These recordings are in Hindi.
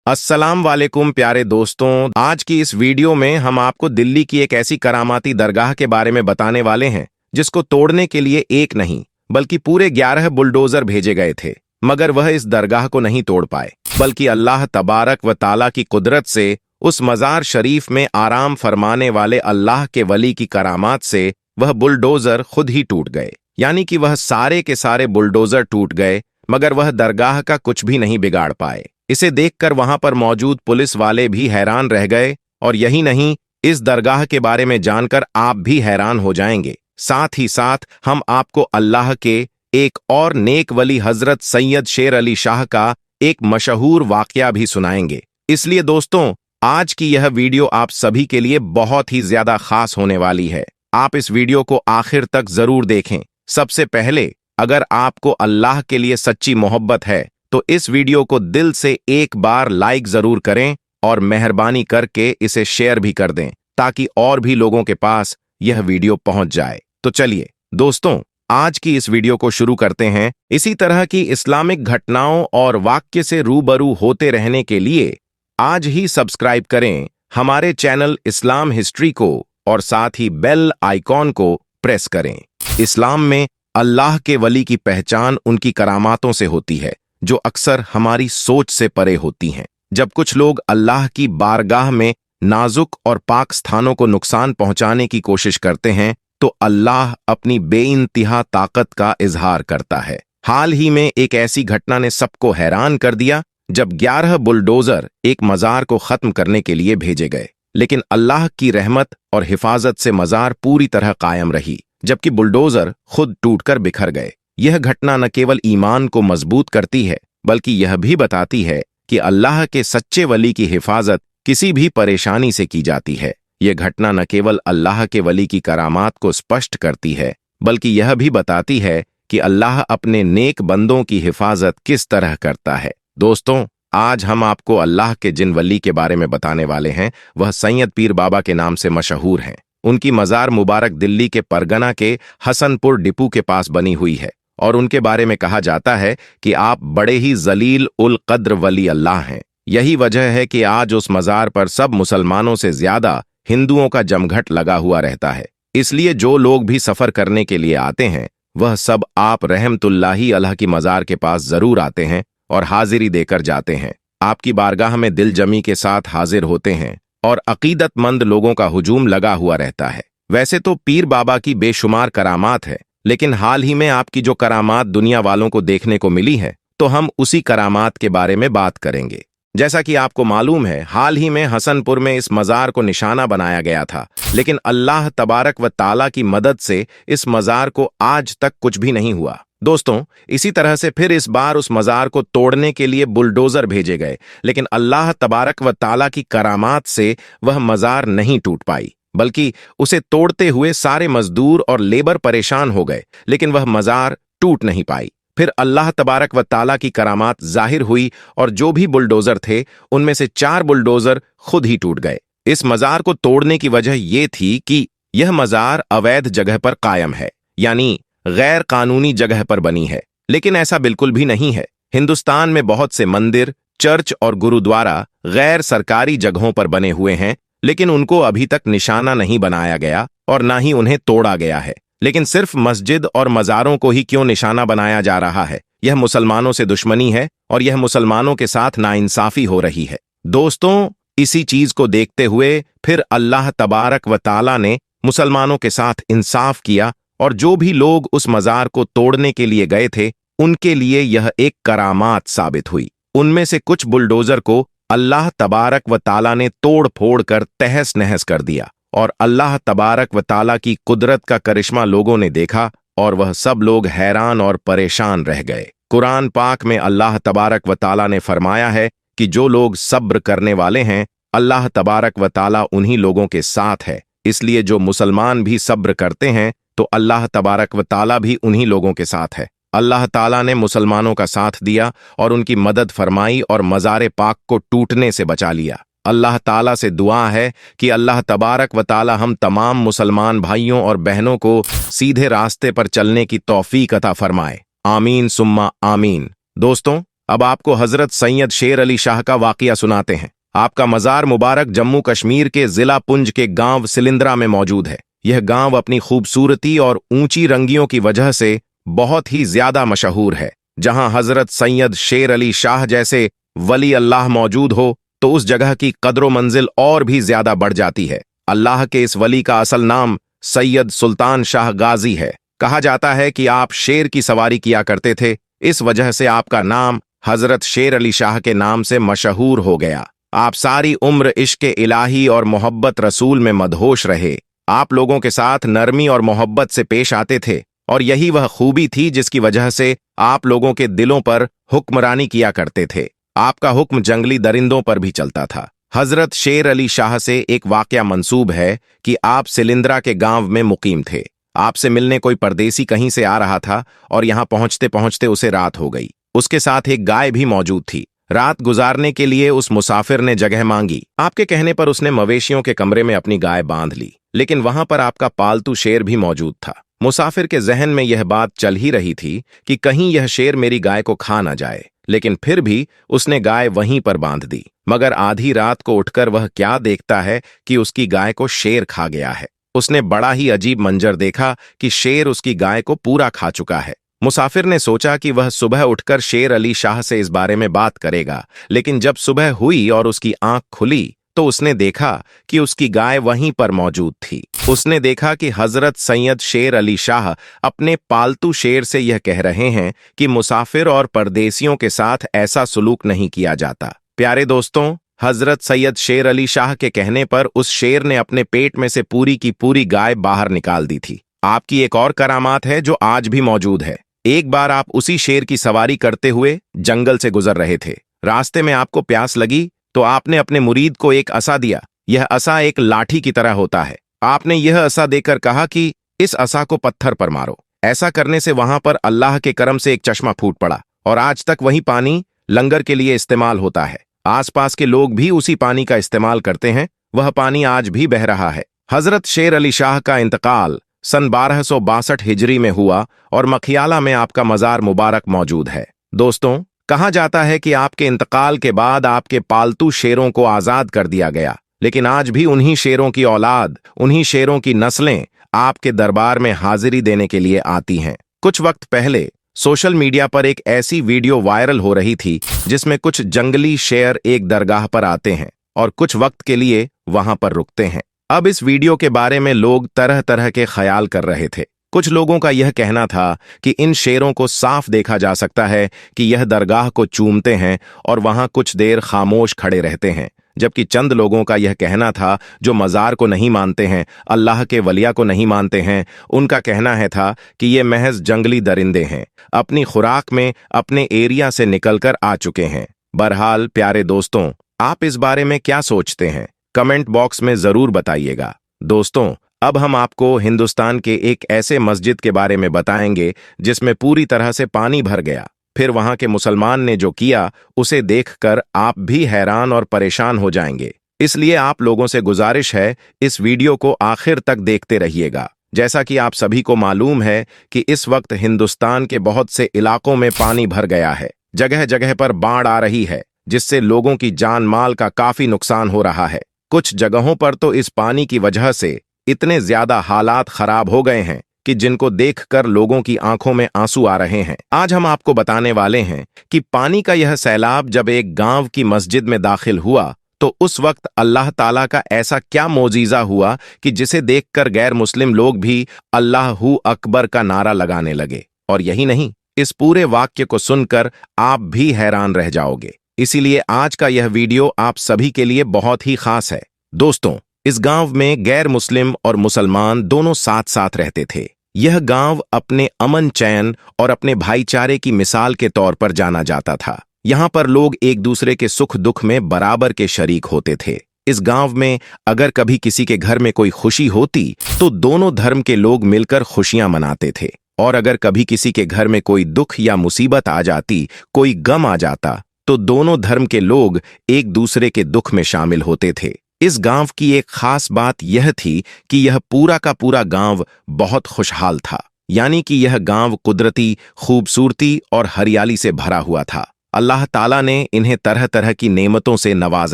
अस्सलाम वालेकुम प्यारे दोस्तों। आज की इस वीडियो में हम आपको दिल्ली की एक ऐसी करामाती दरगाह के बारे में बताने वाले हैं जिसको तोड़ने के लिए एक नहीं बल्कि पूरे 11 बुलडोजर भेजे गए थे, मगर वह इस दरगाह को नहीं तोड़ पाए, बल्कि अल्लाह तबारक व ताला की कुदरत से उस मजार शरीफ में आराम फरमाने वाले अल्लाह के वली की करामात से वह बुलडोजर खुद ही टूट गए। यानी कि वह सारे के सारे बुलडोजर टूट गए, मगर वह दरगाह का कुछ भी नहीं बिगाड़ पाए। इसे देखकर वहां पर मौजूद पुलिस वाले भी हैरान रह गए, और यही नहीं, इस दरगाह के बारे में जानकर आप भी हैरान हो जाएंगे। साथ ही साथ हम आपको अल्लाह के एक और नेक वली हजरत सैयद शेर अली शाह का एक मशहूर वाकया भी सुनाएंगे। इसलिए दोस्तों, आज की यह वीडियो आप सभी के लिए बहुत ही ज्यादा खास होने वाली है। आप इस वीडियो को आखिर तक जरूर देखें। सबसे पहले, अगर आपको अल्लाह के लिए सच्ची मोहब्बत है तो इस वीडियो को दिल से एक बार लाइक जरूर करें और मेहरबानी करके इसे शेयर भी कर दें ताकि और भी लोगों के पास यह वीडियो पहुंच जाए। तो चलिए दोस्तों, आज की इस वीडियो को शुरू करते हैं। इसी तरह की इस्लामिक घटनाओं और वाक्य से रूबरू होते रहने के लिए आज ही सब्सक्राइब करें हमारे चैनल इस्लाम हिस्ट्री को और साथ ही बेल आइकॉन को प्रेस करें। इस्लाम में अल्लाह के वली की पहचान उनकी करामातों से होती है जो अक्सर हमारी सोच से परे होती हैं। जब कुछ लोग अल्लाह की बारगाह में नाजुक और पाक स्थानों को नुकसान पहुंचाने की कोशिश करते हैं तो अल्लाह अपनी बेइंतहा ताकत का इजहार करता है। हाल ही में एक ऐसी घटना ने सबको हैरान कर दिया जब 11 बुलडोजर एक मजार को खत्म करने के लिए भेजे गए, लेकिन अल्लाह की रहमत और हिफाजत से मजार पूरी तरह कायम रही, जबकि बुलडोजर खुद टूटकर बिखर गए। यह घटना न केवल ईमान को मजबूत करती है बल्कि यह भी बताती है कि अल्लाह के सच्चे वली की हिफाजत किसी भी परेशानी से की जाती है। यह घटना न केवल अल्लाह के वली की करामात को स्पष्ट करती है बल्कि यह भी बताती है कि अल्लाह अपने नेक बंदों की हिफाजत किस तरह करता है। दोस्तों, आज हम आपको अल्लाह के जिन वली के बारे में बताने वाले हैं वह सैयद पीर बाबा के नाम से मशहूर हैं। उनकी मजार मुबारक दिल्ली के परगना के हसनपुर डिपू के पास बनी हुई है और उनके बारे में कहा जाता है कि आप बड़े ही जलील उल कद्र वली अल्लाह हैं। यही वजह है कि आज उस मजार पर सब मुसलमानों से ज्यादा हिंदुओं का जमघट लगा हुआ रहता है। इसलिए जो लोग भी सफर करने के लिए आते हैं वह सब आप रहमतुल्लाही अलैह की मजार के पास जरूर आते हैं और हाजिरी देकर जाते हैं। आपकी बारगाह में दिल जमी के साथ हाजिर होते हैं और अकीदतमंद लोगों का हुजूम लगा हुआ रहता है। वैसे तो पीर बाबा की बेशुमार करामात है, लेकिन हाल ही में आपकी जो करामात दुनिया वालों को देखने को मिली है तो हम उसी करामात के बारे में बात करेंगे। जैसा कि आपको मालूम है, हाल ही में हसनपुर में इस मजार को निशाना बनाया गया था, लेकिन अल्लाह तबारक व ताला की मदद से इस मजार को आज तक कुछ भी नहीं हुआ। दोस्तों, इसी तरह से फिर इस बार उस मजार को तोड़ने के लिए बुलडोजर भेजे गए, लेकिन अल्लाह तबारक व ताला की करामात से वह मजार नहीं टूट पाई, बल्कि उसे तोड़ते हुए सारे मजदूर और लेबर परेशान हो गए, लेकिन वह मजार टूट नहीं पाई। फिर अल्लाह तबारक व ताला की करामात जाहिर हुई और जो भी बुलडोजर थे उनमें से 4 बुलडोजर खुद ही टूट गए। इस मजार को तोड़ने की वजह यह थी कि यह मजार अवैध जगह पर कायम है, यानी गैर कानूनी जगह पर बनी है, लेकिन ऐसा बिल्कुल भी नहीं है। हिंदुस्तान में बहुत से मंदिर, चर्च और गुरुद्वारा गैर सरकारी जगहों पर बने हुए हैं, लेकिन उनको अभी तक निशाना नहीं बनाया गया और ना ही उन्हें तोड़ा गया है। लेकिन सिर्फ मस्जिद और मज़ारों को ही क्यों निशाना बनाया जा रहा है? यह मुसलमानों से दुश्मनी है और यह मुसलमानों के साथ नाइंसाफी हो रही है। दोस्तों, इसी चीज को देखते हुए फिर अल्लाह तबारक व ताला ने मुसलमानों के साथ इंसाफ किया और जो भी लोग उस मजार को तोड़ने के लिए गए थे उनके लिए यह एक करामात साबित हुई। उनमें से कुछ बुलडोजर को अल्लाह तबारक व ताला ने तोड़ फोड़ कर तहस नहस कर दिया और अल्लाह तबारक व ताला की कुदरत का करिश्मा लोगों ने देखा और वह सब लोग हैरान और परेशान रह गए। कुरान पाक में अल्लाह तबारक व ताला ने फरमाया है कि जो लोग सब्र करने वाले हैं अल्लाह तबारक व ताला उन्हीं लोगों के साथ है। इसलिए जो मुसलमान भी सब्र करते हैं तो अल्लाह तबारक व ताला भी उन्हीं लोगों के साथ है। अल्लाह ताला ने मुसलमानों का साथ दिया और उनकी मदद फरमाई और मज़ार पाक को टूटने से बचा लिया। अल्लाह ताला से दुआ है कि अल्लाह तबारक व ताला हम तमाम मुसलमान भाइयों और बहनों को सीधे रास्ते पर चलने की तौफीक अता फरमाए। आमीन सुम्मा आमीन। दोस्तों, अब आपको हजरत सैयद शेर अली शाह का वाकया सुनाते हैं। आपका मजार मुबारक जम्मू कश्मीर के जिला पुंज के गांव सिलिंद्रा में मौजूद है। यह गांव अपनी खूबसूरती और ऊंची रंगियों की वजह से बहुत ही ज्यादा मशहूर है। जहां हजरत सैयद शेर अली शाह जैसे वली अल्लाह मौजूद हो तो उस जगह की कदरो मंजिल और भी ज्यादा बढ़ जाती है। अल्लाह के इस वली का असल नाम सैयद सुल्तान शाह गाजी है। कहा जाता है कि आप शेर की सवारी किया करते थे, इस वजह से आपका नाम हजरत शेर अली शाह के नाम से मशहूर हो गया। आप सारी उम्र इश्क इलाही और मोहब्बत रसूल में मदहोश रहे। आप लोगों के साथ नरमी और मोहब्बत से पेश आते थे और यही वह खूबी थी जिसकी वजह से आप लोगों के दिलों पर हुक्मरानी किया करते थे। आपका हुक्म जंगली दरिंदों पर भी चलता था। हजरत शेर अली शाह से एक वाकया मंसूब है कि आप सिलिंद्रा के गांव में मुकीम थे। आपसे मिलने कोई परदेसी कहीं से आ रहा था और यहां पहुंचते पहुंचते उसे रात हो गई। उसके साथ एक गाय भी मौजूद थी। रात गुजारने के लिए उस मुसाफिर ने जगह मांगी। आपके कहने पर उसने मवेशियों के कमरे में अपनी गाय बांध ली, लेकिन वहां पर आपका पालतू शेर भी मौजूद था। मुसाफिर के जहन में यह बात चल ही रही थी कि कहीं यह शेर मेरी गाय को खा न जाए, लेकिन फिर भी उसने गाय वहीं पर बांध दी। मगर आधी रात को उठकर वह क्या देखता है कि उसकी गाय को शेर खा गया है। उसने बड़ा ही अजीब मंजर देखा कि शेर उसकी गाय को पूरा खा चुका है। मुसाफिर ने सोचा कि वह सुबह उठकर शेर अली शाह से इस बारे में बात करेगा, लेकिन जब सुबह हुई और उसकी आंख खुली तो उसने देखा कि उसकी गाय वहीं पर मौजूद थी। उसने देखा कि हजरत सैयद शेर अली शाह अपने पालतू शेर से यह कह रहे हैं कि मुसाफिर और परदेसियों के साथ ऐसा सलूक नहीं किया जाता। प्यारे दोस्तों, हजरत सैयद शेर अली शाह के कहने पर उस शेर ने अपने पेट में से पूरी की पूरी गाय बाहर निकाल दी थी। आपकी एक और करामात है जो आज भी मौजूद है। एक बार आप उसी शेर की सवारी करते हुए जंगल से गुजर रहे थे। रास्ते में आपको प्यास लगी तो आपने अपने मुरीद को एक असा दिया। यह असा एक लाठी की तरह होता है। आपने यह असा देकर कहा कि इस असा को पत्थर पर मारो। ऐसा करने से वहां पर अल्लाह के करम से एक चश्मा फूट पड़ा और आज तक वही पानी लंगर के लिए इस्तेमाल होता है। आसपास के लोग भी उसी पानी का इस्तेमाल करते हैं। वह पानी आज भी बह रहा है। हजरत शेर अली शाह का इंतकाल सन 1262 हिजरी में हुआ और मखियाला में आपका मजार मुबारक मौजूद है। दोस्तों, कहा जाता है कि आपके इंतकाल के बाद आपके पालतू शेरों को आजाद कर दिया गया, लेकिन आज भी उन्हीं शेरों की औलाद, उन्हीं शेरों की नस्लें आपके दरबार में हाजिरी देने के लिए आती हैं। कुछ वक्त पहले सोशल मीडिया पर एक ऐसी वीडियो वायरल हो रही थी जिसमें कुछ जंगली शेर एक दरगाह पर आते हैं और कुछ वक्त के लिए वहां पर रुकते हैं। अब इस वीडियो के बारे में लोग तरह तरह के ख्याल कर रहे थे। कुछ लोगों का यह कहना था कि इन शेरों को साफ देखा जा सकता है कि यह दरगाह को चूमते हैं और वहां कुछ देर खामोश खड़े रहते हैं, जबकि चंद लोगों का यह कहना था जो मजार को नहीं मानते हैं, अल्लाह के वलिया को नहीं मानते हैं, उनका कहना है था कि ये महज जंगली दरिंदे हैं, अपनी खुराक में अपने एरिया से निकलकर आ चुके हैं। बहरहाल प्यारे दोस्तों, आप इस बारे में क्या सोचते हैं? कमेंट बॉक्स में जरूर बताइएगा। दोस्तों, अब हम आपको हिंदुस्तान के एक ऐसे मस्जिद के बारे में बताएंगे जिसमें पूरी तरह से पानी भर गया। फिर वहां के मुसलमान ने जो किया उसे देखकर आप भी हैरान और परेशान हो जाएंगे। इसलिए आप लोगों से गुजारिश है, इस वीडियो को आखिर तक देखते रहिएगा। जैसा कि आप सभी को मालूम है कि इस वक्त हिंदुस्तान के बहुत से इलाकों में पानी भर गया है। जगह जगह पर बाढ़ आ रही है, जिससे लोगों की जान माल का काफी नुकसान हो रहा है। कुछ जगहों पर तो इस पानी की वजह से इतने ज्यादा हालात खराब हो गए हैं कि जिनको देखकर लोगों की आंखों में आंसू आ रहे हैं। आज हम आपको बताने वाले हैं कि पानी का यह सैलाब जब एक गांव की मस्जिद में दाखिल हुआ तो उस वक्त अल्लाह ताला का ऐसा क्या मोजीजा हुआ कि जिसे देखकर गैर मुस्लिम लोग भी अल्लाहू अकबर का नारा लगाने लगे। और यही नहीं, इस पूरे वाक्य को सुनकर आप भी हैरान रह जाओगे। इसीलिए आज का यह वीडियो आप सभी के लिए बहुत ही खास है। दोस्तों, इस गांव में गैर मुस्लिम और मुसलमान दोनों साथ साथ रहते थे। यह गांव अपने अमन चैन और अपने भाईचारे की मिसाल के तौर पर जाना जाता था। यहाँ पर लोग एक दूसरे के सुख दुख में बराबर के शरीक होते थे। इस गांव में अगर कभी किसी के घर में कोई खुशी होती तो दोनों धर्म के लोग मिलकर खुशियां मनाते थे, और अगर कभी किसी के घर में कोई दुख या मुसीबत आ जाती, कोई गम आ जाता, तो दोनों धर्म के लोग एक दूसरे के दुख में शामिल होते थे। इस गांव की एक खास बात यह थी कि यह पूरा का पूरा गांव बहुत खुशहाल था, यानी कि यह गांव कुदरती खूबसूरती और हरियाली से भरा हुआ था। अल्लाह ताला ने इन्हें तरह तरह की नेमतों से नवाज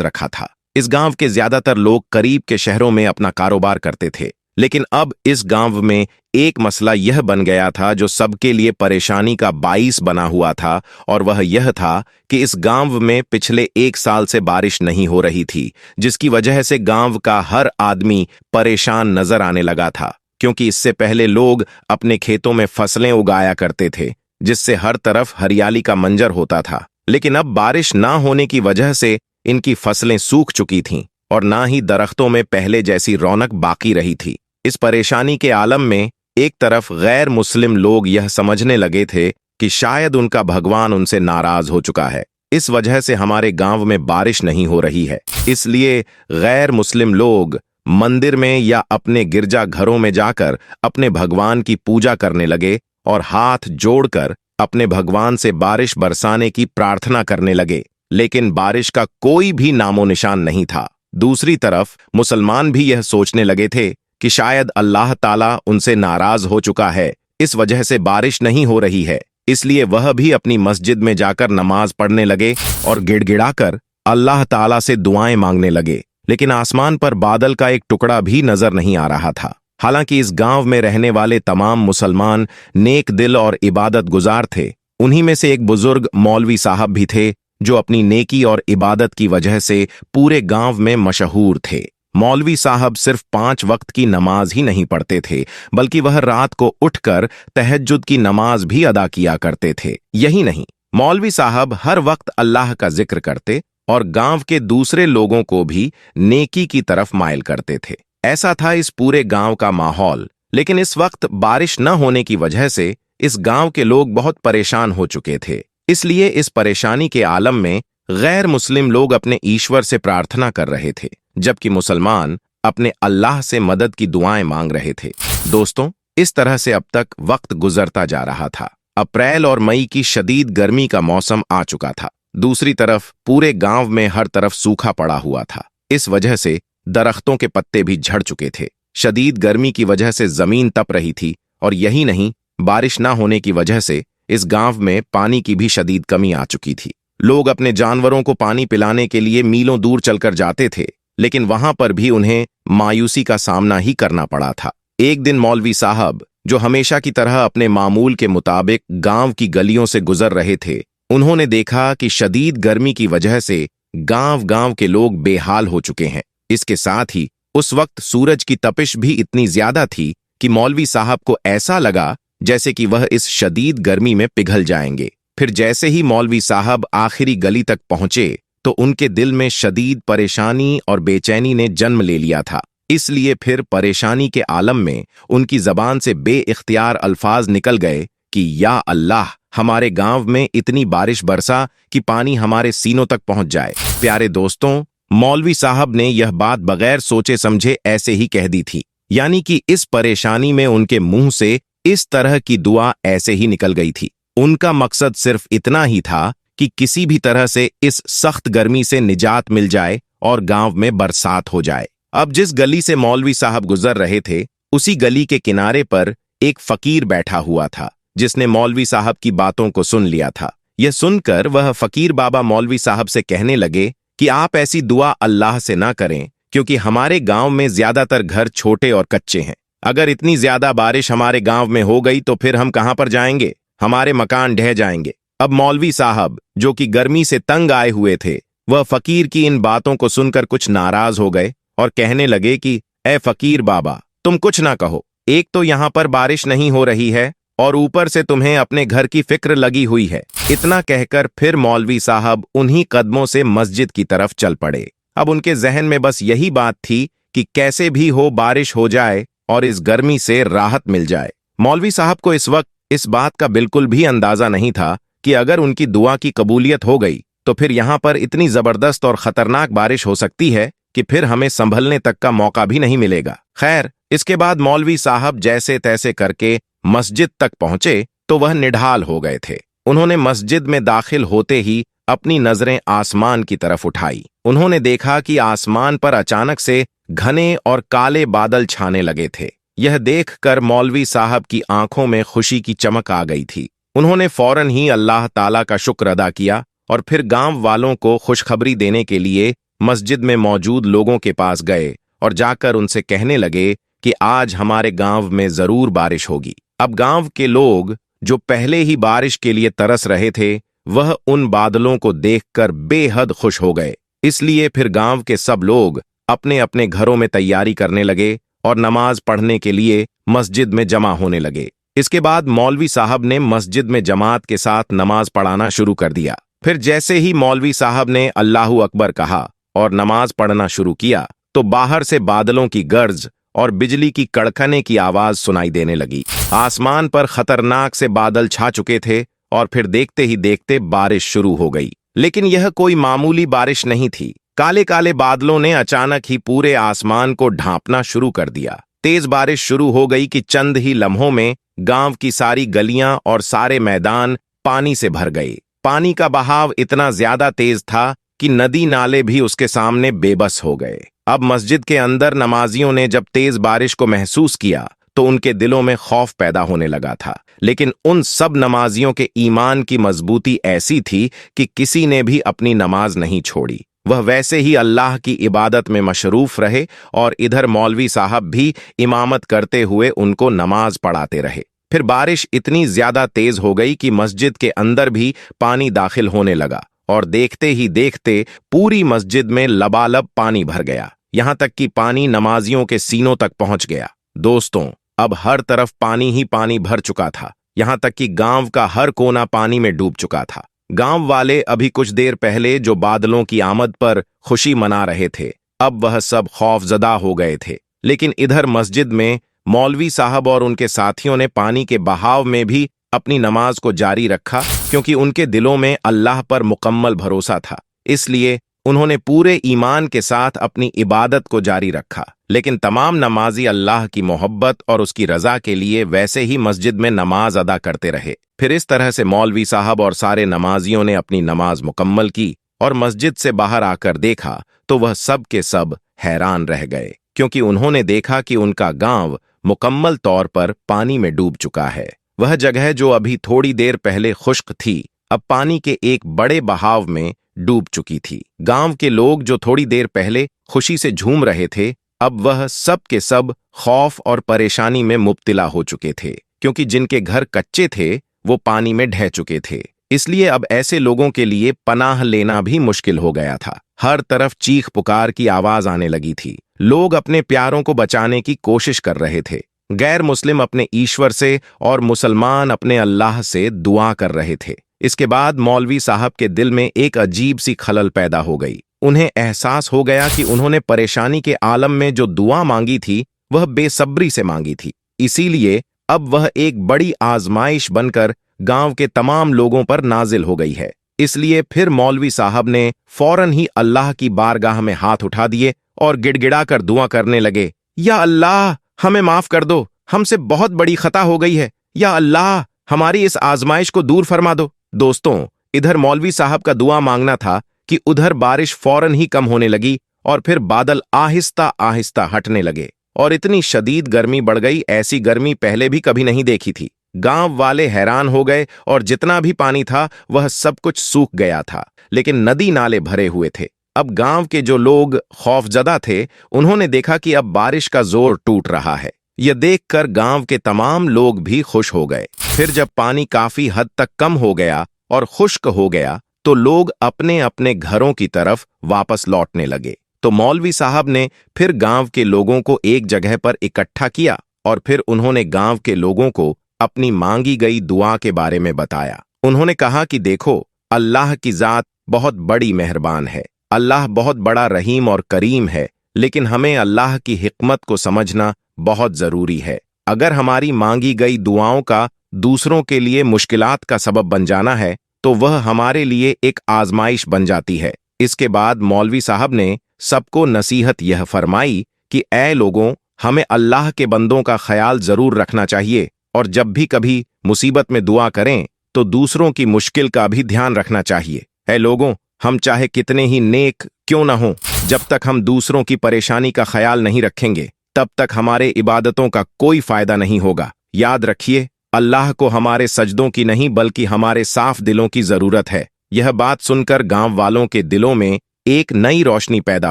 रखा था। इस गांव के ज्यादातर लोग करीब के शहरों में अपना कारोबार करते थे, लेकिन अब इस गांव में एक मसला यह बन गया था जो सबके लिए परेशानी का बाइस बना हुआ था, और वह यह था कि इस गांव में पिछले 1 साल से बारिश नहीं हो रही थी, जिसकी वजह से गांव का हर आदमी परेशान नजर आने लगा था। क्योंकि इससे पहले लोग अपने खेतों में फसलें उगाया करते थे, जिससे हर तरफ हरियाली का मंजर होता था, लेकिन अब बारिश ना होने की वजह से इनकी फसलें सूख चुकी थीं और ना ही दरख्तों में पहले जैसी रौनक बाकी रही थी। इस परेशानी के आलम में एक तरफ गैर मुस्लिम लोग यह समझने लगे थे कि शायद उनका भगवान उनसे नाराज हो चुका है, इस वजह से हमारे गांव में बारिश नहीं हो रही है। इसलिए गैर मुस्लिम लोग मंदिर में या अपने गिरजा घरों में जाकर अपने भगवान की पूजा करने लगे और हाथ जोड़कर अपने भगवान से बारिश बरसाने की प्रार्थना करने लगे, लेकिन बारिश का कोई भी नामो निशान नहीं था। दूसरी तरफ मुसलमान भी यह सोचने लगे थे कि शायद अल्लाह ताला उनसे नाराज हो चुका है, इस वजह से बारिश नहीं हो रही है। इसलिए वह भी अपनी मस्जिद में जाकर नमाज पढ़ने लगे और गिड़गिड़ाकर अल्लाह ताला से दुआएं मांगने लगे। लेकिन आसमान पर बादल का एक टुकड़ा भी नजर नहीं आ रहा था। हालांकि इस गांव में रहने वाले तमाम मुसलमान नेक दिल और इबादत गुजार थे। उन्हीं में से एक बुजुर्ग मौलवी साहब भी थे जो अपनी नेकी और इबादत की वजह से पूरे गांव में मशहूर थे। मौलवी साहब सिर्फ 5 वक्त की नमाज ही नहीं पढ़ते थे, बल्कि वह रात को उठकर तहज्जुद की नमाज भी अदा किया करते थे। यही नहीं, मौलवी साहब हर वक्त अल्लाह का जिक्र करते और गांव के दूसरे लोगों को भी नेकी की तरफ माइल करते थे। ऐसा था इस पूरे गांव का माहौल। लेकिन इस वक्त बारिश न होने की वजह से इस गांव के लोग बहुत परेशान हो चुके थे। इसलिए इस परेशानी के आलम में गैर मुस्लिम लोग अपने ईश्वर से प्रार्थना कर रहे थे, जबकि मुसलमान अपने अल्लाह से मदद की दुआएं मांग रहे थे। दोस्तों, इस तरह से अब तक वक्त गुजरता जा रहा था। अप्रैल और मई की शदीद गर्मी का मौसम आ चुका था। दूसरी तरफ पूरे गांव में हर तरफ सूखा पड़ा हुआ था। इस वजह से दरख्तों के पत्ते भी झड़ चुके थे। शदीद गर्मी की वजह से जमीन तप रही थी, और यही नहीं, बारिश ना होने की वजह से इस गांव में पानी की भी शदीद कमी आ चुकी थी। लोग अपने जानवरों को पानी पिलाने के लिए मीलों दूर चलकर जाते थे, लेकिन वहां पर भी उन्हें मायूसी का सामना ही करना पड़ा था। एक दिन मौलवी साहब, जो हमेशा की तरह अपने मामूल के मुताबिक गांव की गलियों से गुजर रहे थे, उन्होंने देखा कि शदीद गर्मी की वजह से गांव के लोग बेहाल हो चुके हैं। इसके साथ ही उस वक्त सूरज की तपिश भी इतनी ज्यादा थी कि मौलवी साहब को ऐसा लगा जैसे कि वह इस शदीद गर्मी में पिघल जाएंगे। फिर जैसे ही मौलवी साहब आखिरी गली तक पहुंचे तो उनके दिल में शदीद परेशानी और बेचैनी ने जन्म ले लिया था। इसलिए फिर परेशानी के आलम में उनकी जबान से बेइख्तियार अल्फाज निकल गए कि या अल्लाह, हमारे गांव में इतनी बारिश बरसा कि पानी हमारे सीनों तक पहुंच जाए। प्यारे दोस्तों, मौलवी साहब ने यह बात बगैर सोचे समझे ऐसे ही कह दी थी, यानी कि इस परेशानी में उनके मुंह से इस तरह की दुआ ऐसे ही निकल गई थी। उनका मकसद सिर्फ इतना ही था कि किसी भी तरह से इस सख्त गर्मी से निजात मिल जाए और गांव में बरसात हो जाए। अब जिस गली से मौलवी साहब गुजर रहे थे, उसी गली के किनारे पर एक फकीर बैठा हुआ था, जिसने मौलवी साहब की बातों को सुन लिया था। यह सुनकर वह फकीर बाबा मौलवी साहब से कहने लगे कि आप ऐसी दुआ अल्लाह से ना करें, क्योंकि हमारे गांव में ज्यादातर घर छोटे और कच्चे हैं। अगर इतनी ज्यादा बारिश हमारे गांव में हो गई तो फिर हम कहां पर जाएंगे? हमारे मकान ढह जाएंगे। अब मौलवी साहब, जो कि गर्मी से तंग आए हुए थे, वह फकीर की इन बातों को सुनकर कुछ नाराज हो गए और कहने लगे कि ए फकीर बाबा, तुम कुछ ना कहो। एक तो यहां पर बारिश नहीं हो रही है और ऊपर से तुम्हें अपने घर की फिक्र लगी हुई है। इतना कहकर फिर मौलवी साहब उन्हीं कदमों से मस्जिद की तरफ चल पड़े। अब उनके जहन में बस यही बात थी कि कैसे भी हो बारिश हो जाए और इस गर्मी से राहत मिल जाए। मौलवी साहब को इस वक्त इस बात का बिल्कुल भी अंदाजा नहीं था कि अगर उनकी दुआ की कबूलियत हो गई तो फिर यहां पर इतनी जबरदस्त और खतरनाक बारिश हो सकती है कि फिर हमें संभलने तक का मौका भी नहीं मिलेगा। खैर, इसके बाद मौलवी साहब जैसे तैसे करके मस्जिद तक पहुंचे तो वह निढाल हो गए थे। उन्होंने मस्जिद में दाखिल होते ही अपनी नजरें आसमान की तरफ उठाई। उन्होंने देखा कि आसमान पर अचानक से घने और काले बादल छाने लगे थे। यह देखकर मौलवी साहब की आंखों में खुशी की चमक आ गई थी। उन्होंने फौरन ही अल्लाह ताला का शुक्र अदा किया और फिर गांव वालों को खुशखबरी देने के लिए मस्जिद में मौजूद लोगों के पास गए और जाकर उनसे कहने लगे कि आज हमारे गांव में जरूर बारिश होगी। अब गांव के लोग जो पहले ही बारिश के लिए तरस रहे थे, वह उन बादलों को देखकर बेहद खुश हो गए। इसलिए फिर गांव के सब लोग अपने अपने घरों में तैयारी करने लगे और नमाज पढ़ने के लिए मस्जिद में जमा होने लगे। इसके बाद मौलवी साहब ने मस्जिद में जमात के साथ नमाज पढ़ाना शुरू कर दिया। फिर जैसे ही मौलवी साहब ने अल्लाहू अकबर कहा और नमाज पढ़ना शुरू किया, तो बाहर से बादलों की गर्ज और बिजली की कड़कने की आवाज सुनाई देने लगी। आसमान पर खतरनाक से बादल छा चुके थे और फिर देखते ही देखते बारिश शुरू हो गई। लेकिन यह कोई मामूली बारिश नहीं थी। काले काले बादलों ने अचानक ही पूरे आसमान को ढांपना शुरू कर दिया। तेज बारिश शुरू हो गई कि चंद ही लम्हों में गांव की सारी गलियां और सारे मैदान पानी से भर गए। पानी का बहाव इतना ज्यादा तेज था कि नदी नाले भी उसके सामने बेबस हो गए। अब मस्जिद के अंदर नमाजियों ने जब तेज बारिश को महसूस किया तो उनके दिलों में खौफ पैदा होने लगा था। लेकिन उन सब नमाजियों के ईमान की मजबूती ऐसी थी कि किसी ने भी अपनी नमाज नहीं छोड़ी। वह वैसे ही अल्लाह की इबादत में मशरूफ रहे और इधर मौलवी साहब भी इमामत करते हुए उनको नमाज पढ़ाते रहे। फिर बारिश इतनी ज्यादा तेज हो गई कि मस्जिद के अंदर भी पानी दाखिल होने लगा और देखते ही देखते पूरी मस्जिद में लबालब पानी भर गया। यहां तक कि पानी नमाजियों के सीनों तक पहुंच गया। दोस्तों, अब हर तरफ पानी ही पानी भर चुका था। यहां तक कि गांव का हर कोना पानी में डूब चुका था। गांव वाले अभी कुछ देर पहले जो बादलों की आमद पर खुशी मना रहे थे, अब वह सब खौफजदा हो गए थे। लेकिन इधर मस्जिद में मौलवी साहब और उनके साथियों ने पानी के बहाव में भी अपनी नमाज को जारी रखा, क्योंकि उनके दिलों में अल्लाह पर मुकम्मल भरोसा था। इसलिए उन्होंने पूरे ईमान के साथ अपनी इबादत को जारी रखा। लेकिन तमाम नमाजी अल्लाह की मोहब्बत और उसकी रजा के लिए वैसे ही मस्जिद में नमाज अदा करते रहे। फिर इस तरह से मौलवी साहब और सारे नमाजियों ने अपनी नमाज मुकम्मल की और मस्जिद से बाहर आकर देखा तो वह सब के सब हैरान रह गए, क्योंकि उन्होंने देखा कि उनका गांव मुकम्मल तौर पर पानी में डूब चुका है। वह जगह जो अभी थोड़ी देर पहले खुश्क थी, अब पानी के एक बड़े बहाव में डूब चुकी थी। गांव के लोग जो थोड़ी देर पहले खुशी से झूम रहे थे, अब वह सब के सब खौफ और परेशानी में मुब्तिला हो चुके थे, क्योंकि जिनके घर कच्चे थे वो पानी में ढह चुके थे। इसलिए अब ऐसे लोगों के लिए पनाह लेना भी मुश्किल हो गया था। हर तरफ चीख पुकार की आवाज आने लगी थी। लोग अपने प्यारों को बचाने की कोशिश कर रहे थे। गैर मुस्लिम अपने ईश्वर से और मुसलमान अपने अल्लाह से दुआ कर रहे थे। इसके बाद मौलवी साहब के दिल में एक अजीब सी खलल पैदा हो गई। उन्हें एहसास हो गया कि उन्होंने परेशानी के आलम में जो दुआ मांगी थी वह बेसब्री से मांगी थी। इसीलिए अब वह एक बड़ी आजमाइश बनकर गांव के तमाम लोगों पर नाजिल हो गई है। इसलिए फिर मौलवी साहब ने फौरन ही अल्लाह की बारगाह में हाथ उठा दिए और गिड़गिड़ाकर दुआ करने लगे, या अल्लाह हमें माफ कर दो, हमसे बहुत बड़ी खता हो गई है। या अल्लाह हमारी इस आजमाइश को दूर फरमा दो। दोस्तों, इधर मौलवी साहब का दुआ मांगना था कि उधर बारिश फौरन ही कम होने लगी और फिर बादल आहिस्ता आहिस्ता हटने लगे और इतनी शदीद गर्मी बढ़ गई, ऐसी गर्मी पहले भी कभी नहीं देखी थी। गांव वाले हैरान हो गए और जितना भी पानी था वह सब कुछ सूख गया था, लेकिन नदी नाले भरे हुए थे। अब गांव के जो लोग खौफजदा थे, उन्होंने देखा कि अब बारिश का जोर टूट रहा है। यह देखकर गांव के तमाम लोग भी खुश हो गए। फिर जब पानी काफी हद तक कम हो गया और खुश्क हो गया, तो लोग अपने अपने घरों की तरफ वापस लौटने लगे। तो मौलवी साहब ने फिर गांव के लोगों को एक जगह पर इकट्ठा किया और फिर उन्होंने गांव के लोगों को अपनी मांगी गई दुआ के बारे में बताया। उन्होंने कहा कि देखो, अल्लाह की जात बहुत बड़ी मेहरबान है। अल्लाह बहुत बड़ा रहीम और करीम है, लेकिन हमें अल्लाह की हिकमत को समझना बहुत जरूरी है। अगर हमारी मांगी गई दुआओं का दूसरों के लिए मुश्किलात का सबब बन जाना है, तो वह हमारे लिए एक आजमाइश बन जाती है। इसके बाद मौलवी साहब ने सबको नसीहत यह फरमाई कि ऐ लोगों, हमें अल्लाह के बंदों का ख्याल जरूर रखना चाहिए और जब भी कभी मुसीबत में दुआ करें तो दूसरों की मुश्किल का भी ध्यान रखना चाहिए। ऐ लोगों, हम चाहे कितने ही नेक क्यों न हों, जब तक हम दूसरों की परेशानी का ख्याल नहीं रखेंगे, तब तक हमारे इबादतों का कोई फायदा नहीं होगा। याद रखिए, अल्लाह को हमारे सजदों की नहीं बल्कि हमारे साफ दिलों की जरूरत है। यह बात सुनकर गांव वालों के दिलों में एक नई रोशनी पैदा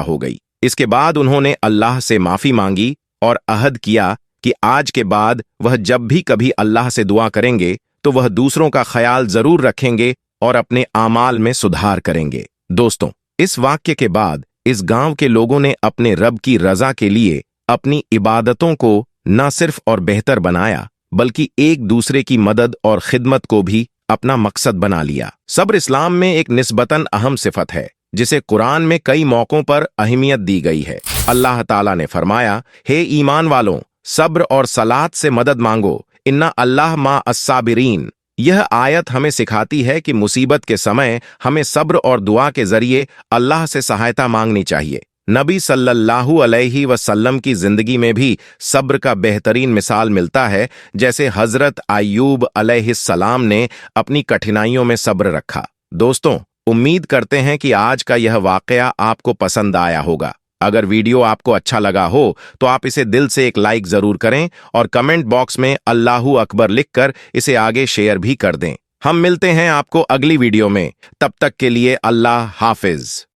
हो गई। इसके बाद उन्होंने अल्लाह से माफी मांगी और अहद किया कि आज के बाद वह जब भी कभी अल्लाह से दुआ करेंगे तो वह दूसरों का ख्याल जरूर रखेंगे और अपने आमाल में सुधार करेंगे। दोस्तों, इस वाक्य के बाद इस गांव के लोगों ने अपने रब की रजा के लिए अपनी इबादतों को न सिर्फ और बेहतर बनाया, बल्कि एक दूसरे की मदद और खिदमत को भी अपना मकसद बना लिया। सब्र इस्लाम में एक निस्बतन अहम सिफत है, जिसे कुरान में कई मौकों पर अहमियत दी गई है। अल्लाह ताला ने फरमाया, हे ईमान वालों, सब्र और सलात से मदद मांगो, इन्ना अल्लाह मा अस्साबिरीन। यह आयत हमें सिखाती है कि मुसीबत के समय हमें सब्र और दुआ के जरिए अल्लाह से सहायता मांगनी चाहिए। नबी सल्लल्लाहु अलैहि वसल्लम की जिंदगी में भी सब्र का बेहतरीन मिसाल मिलता है, जैसे हजरत अय्यूब अलैहिस्सलाम ने अपनी कठिनाइयों में सब्र रखा। दोस्तों, उम्मीद करते हैं कि आज का यह वाकया आपको पसंद आया होगा। अगर वीडियो आपको अच्छा लगा हो तो आप इसे दिल से एक लाइक जरूर करें और कमेंट बॉक्स में अल्लाहू अकबर लिखकर इसे आगे शेयर भी कर दें। हम मिलते हैं आपको अगली वीडियो में, तब तक के लिए अल्लाह हाफिज।